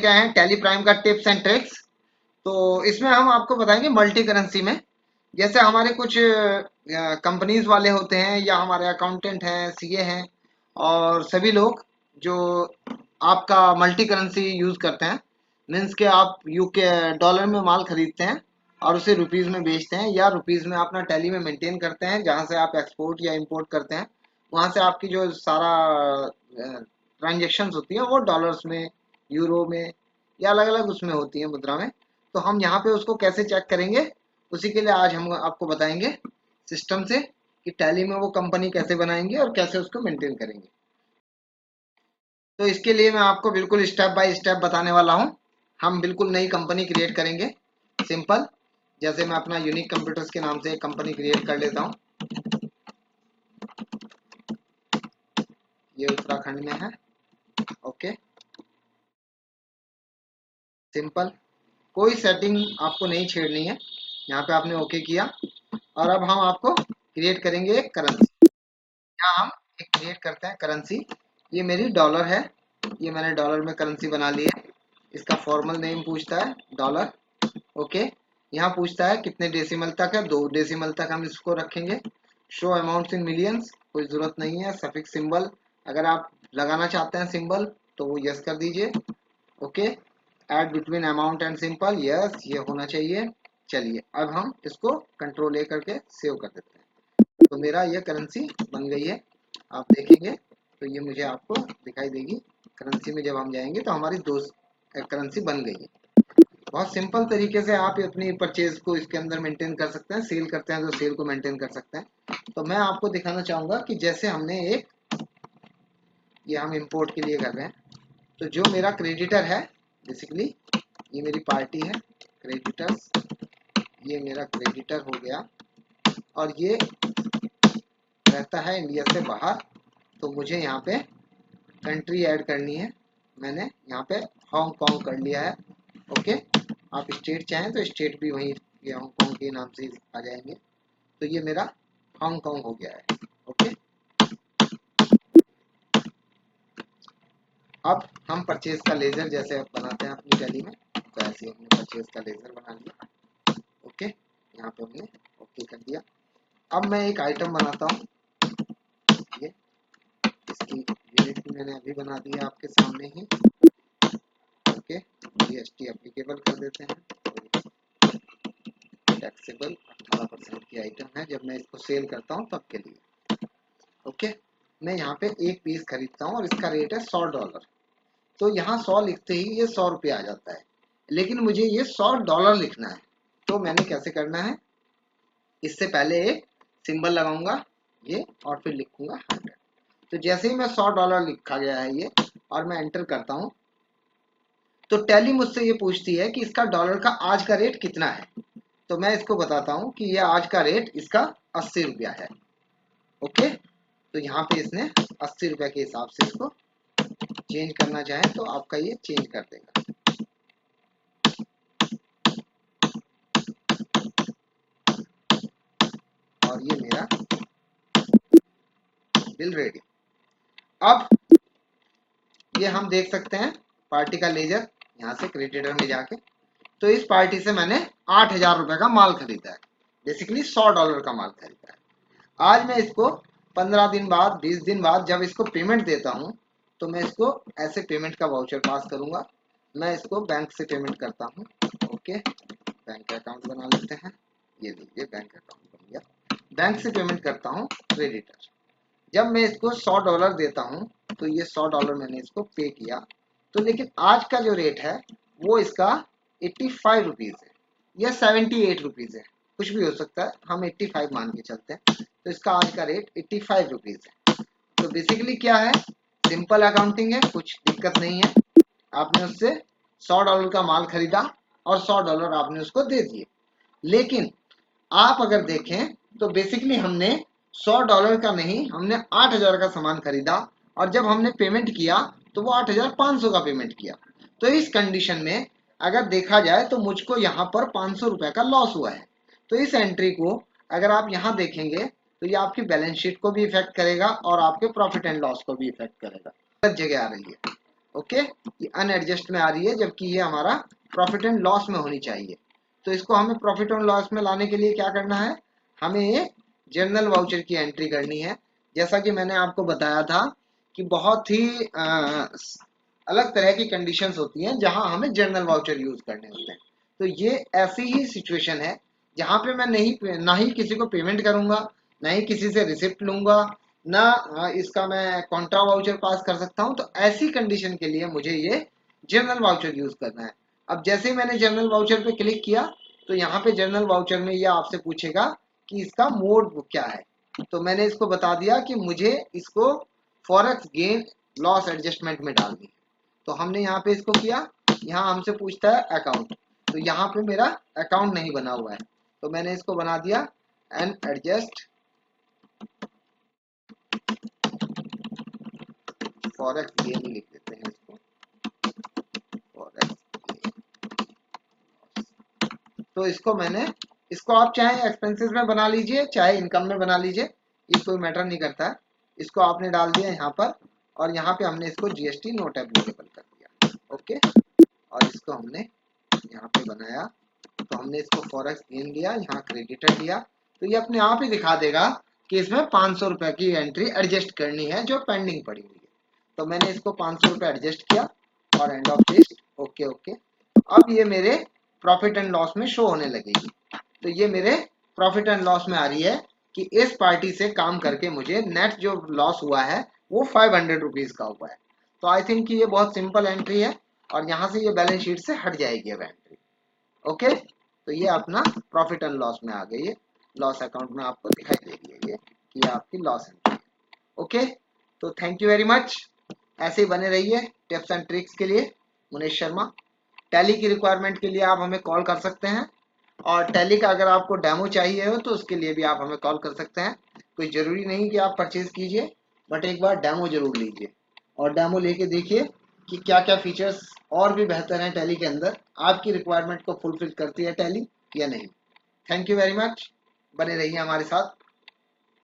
लेके आए हैं टैली प्राइम का टिप्स एंड ट्रिक्स। तो इसमें हम आपको बताएंगे मल्टी करेंसी में, जैसे हमारे कुछ कंपनीज वाले होते हैं या हमारे अकाउंटेंट हैं, सीए हैं, और सभी लोग जो आपका मल्टी करेंसी यूज करते हैं। मीन्स के आप यूके डॉलर में माल खरीदते हैं और उसे रुपीज में बेचते हैं, या रुपीज में अपना टैली में मेंटेन करते हैं, जहां से आप एक्सपोर्ट या इंपोर्ट करते हैं वहां से आपकी जो सारा ट्रांजेक्शन्स होती हैं वो डॉलर्स में, यूरो में, या अलग अलग उसमें होती है मुद्रा में। तो हम यहाँ पे उसको कैसे चेक करेंगे, उसी के लिए आज हम आपको बताएंगे सिस्टम से कि टैली में वो कंपनी कैसे बनाएंगे और कैसे उसको मेंटेन करेंगे। तो इसके लिए मैं आपको बिल्कुल स्टेप बाय स्टेप बताने वाला हूँ। हम बिल्कुल नई कंपनी क्रिएट करेंगे, सिंपल। जैसे मैं अपना यूनिक कंप्यूटर्स के नाम से एक कंपनी क्रिएट कर लेता हूँ। ये उत्तराखंड में है। ओके, सिंपल, कोई सेटिंग आपको नहीं छेड़नी है। यहाँ पे आपने ओके किया और अब हम आपको क्रिएट करेंगे एक करेंसी। यहाँ हम एक क्रिएट करते हैं करेंसी। ये मेरी डॉलर है, ये मैंने डॉलर में करेंसी बना ली है। इसका फॉर्मल नेम पूछता है डॉलर। ओके, यहाँ पूछता है कितने डेसिमल तक है, 2 डेसिमल तक हम इसको रखेंगे। शो अमाउंट्स इन मिलियंस, कोई जरूरत नहीं है। सफिक्स सिंबल अगर आप लगाना चाहते हैं सिंबल तो वो यस कर दीजिए। Okay, add between amount and simple, yes, ये होना चाहिए। चलिए अब हम इसको कंट्रोल ए करके सेव कर देते हैं। तो मेरा ये करेंसी बन गई है। आप देखेंगे तो ये मुझे आपको दिखाई देगी। करेंसी में जब हम जाएंगे तो हमारी 2 करेंसी बन गई है। बहुत सिंपल तरीके से आप अपनी परचेज को इसके अंदर मेंटेन कर सकते हैं। सेल करते हैं तो सेल को मेंटेन कर सकते हैं। तो मैं आपको दिखाना चाहूंगा कि जैसे हमने एक, ये हम इंपोर्ट के लिए कर रहे हैं, तो जो मेरा क्रेडिटर है, बेसिकली ये मेरी पार्टी है क्रेडिटर्स, ये मेरा क्रेडिटर हो गया, और ये रहता है इंडिया से बाहर। तो मुझे यहाँ पे कंट्री ऐड करनी है। मैंने यहाँ पे हांगकांग कर लिया है। ओके, आप स्टेट चाहें तो स्टेट भी वही, ये हांगकांग के नाम से आ जाएंगे। तो ये मेरा हांगकांग हो गया है। ओके, अब हम परचेज का लेजर जैसे बनाते हैं अपनी टैली में, तो ऐसे हमने परचेज का लेजर बना लिया। ओके, यहाँ पे हमने ओके कर दिया। अब मैं एक आइटम बनाता हूँ। ये इसकी यूनिट भी मैंने अभी बना दी है आपके सामने ही। ओके, जीएसटी एप्लीकेबल कर देते हैं। टैक्सेबल 18% की आइटम है, जब मैं इसको सेल करता हूँ तब के लिए। ओके, मैं यहाँ पे एक पीस खरीदता हूँ और इसका रेट है $100। तो यहाँ 100 लिखते ही ये 100 रुपये आ जाता है, लेकिन मुझे ये $100 लिखना है। तो मैंने कैसे करना है, इससे पहले एक सिंबल लगाऊंगा ये, और फिर लिखूंगा 100। तो जैसे ही मैं $100 लिखा गया है ये, और मैं एंटर करता हूँ, तो टैली मुझसे ये पूछती है कि इसका डॉलर का आज का रेट कितना है। तो मैं इसको बताता हूँ कि ये आज का रेट इसका 80 रुपया है। ओके, तो यहाँ पे इसने 80 रुपये के हिसाब से इसको चेंज करना चाहे तो आपका ये चेंज कर देगा। और ये मेरा बिल रेडी। अब ये हम देख सकते हैं पार्टी का लेजर, यहाँ से क्रेडिटर में जाके, तो इस पार्टी से मैंने 8,000 रुपए का माल खरीदा है, बेसिकली $100 का माल खरीदा है। आज मैं इसको 15 दिन बाद, 20 दिन बाद जब इसको पेमेंट देता हूँ, तो मैं इसको ऐसे पेमेंट का वाउचर पास करूंगा। मैं इसको बैंक से पेमेंट करता हूँ। ओके, बैंक अकाउंट बना लेते हैं। ये लीजिए बैंक अकाउंट बन गया। बैंक से पेमेंट करता हूँ क्रेडिटर। जब मैं इसको $100 देता हूँ तो ये $100 मैंने इसको पे किया। तो लेकिन आज का जो रेट है वो इसका 85 रुपीज है या 78 रुपीज है, कुछ भी हो सकता है, हम 85 मान के चलते हैं। तो इसका आज का रेट 85 रुपीज है। तो बेसिकली क्या है, सिंपल अकाउंटिंग है, कुछ दिक्कत नहीं है। आपने उससे $100 का माल खरीदा और $100 आपने उसको दे दिए। लेकिन आप अगर देखें तो बेसिकली हमने $100 का नहीं, हमने 8,000 का सामान खरीदा, और जब हमने पेमेंट किया तो वो 8,500 का पेमेंट किया। तो इस कंडीशन में अगर देखा जाए तो मुझको यहाँ पर 500 रुपए का लॉस हुआ है। तो इस एंट्री को अगर आप यहाँ देखेंगे तो ये आपकी बैलेंस शीट को भी इफेक्ट करेगा और आपके प्रॉफिट एंड लॉस को भी इफेक्ट करेगा। गलत जगह आ रही है। ओके, ये अनएडजस्ट में आ रही है, जबकि ये हमारा प्रॉफिट एंड लॉस में होनी चाहिए। तो इसको हमें प्रॉफिट एंड लॉस में लाने के लिए क्या करना है, हमें जर्नल वाउचर की एंट्री करनी है। जैसा कि मैंने आपको बताया था कि बहुत ही अलग तरह की कंडीशंस होती हैं जहां हमें जर्नल वाउचर यूज करने होते हैं। तो ये ऐसी ही सिचुएशन है जहां पे मैं ना ही किसी को पेमेंट करूंगा, ना ही किसी से रिसिप्ट लूंगा, ना इसका मैं कॉन्ट्रा वाउचर पास कर सकता हूं। तो ऐसी कंडीशन के लिए मुझे ये जर्नल वाउचर यूज करना है। अब जैसे ही मैंने जर्नल वाउचर पे क्लिक किया तो यहाँ पे जर्नल वाउचर में ये आपसे पूछेगा कि इसका मोड क्या है। तो मैंने इसको बता दिया कि मुझे इसको फॉरेक्स गेन लॉस एडजस्टमेंट में डालनी है। तो हमने यहाँ पे इसको किया, यहाँ हमसे पूछता है अकाउंट, तो यहाँ पे मेरा अकाउंट नहीं बना हुआ है, तो मैंने इसको बना दिया एंड एडजस्ट फॉरेक्स गेन ही लिख देते हैं इसको, फॉरेक्स गेन। तो इसको आप चाहे एक्सपेंसेस में बना लीजिए चाहे इनकम में बना लीजिए, ये कोई मैटर नहीं करता है। इसको आपने डाल दिया यहाँ पर, और यहाँ पे हमने इसको जीएसटी नॉट एप्लीकेबल कर दिया। ओके, और इसको हमने यहाँ पे बनाया, तो हमने इसको फॉरेक्स गेन लिया, यहाँ क्रेडिटर लिया, तो ये अपने आप ही दिखा देगा कि इसमें 500 रुपए की एंट्री एडजस्ट करनी है जो पेंडिंग पड़ी हुई है। तो मैंने इसको 500 रुपए एडजस्ट किया और end of list, okay okay. अब ये मेरे प्रॉफिट एंड लॉस में शो होने लगेगी। तो ये मेरे प्रॉफिट एंड लॉस में आ रही है कि इस पार्टी से काम करके मुझे नेट जो लॉस हुआ है वो 500 रुपीज का हुआ है। तो आई थिंक कि ये बहुत सिंपल एंट्री है और यहाँ से ये बैलेंस शीट से हट जाएगी अब एंट्री। ओके, तो ये अपना प्रॉफिट एंड लॉस में आ गई है, लॉस अकाउंट में आपको दिखाई देगी ये कि ये आपकी लॉस एंट्री है। ओके, तो थैंक यू वेरी मच, ऐसे ही बने रहिए टिप्स एंड ट्रिक्स के लिए। मुनीश शर्मा। टैली की रिक्वायरमेंट के लिए आप हमें कॉल कर सकते हैं, और टैली का अगर आपको डेमो चाहिए हो तो उसके लिए भी आप हमें कॉल कर सकते हैं। कोई ज़रूरी नहीं कि आप परचेज कीजिए, बट एक बार डेमो जरूर लीजिए और डेमो लेके देखिए कि क्या क्या फीचर्स और भी बेहतर हैं टैली के अंदर, आपकी रिक्वायरमेंट को फुलफिल करती है टैली या नहीं। थैंक यू वेरी मच, बने रहिए हमारे साथ।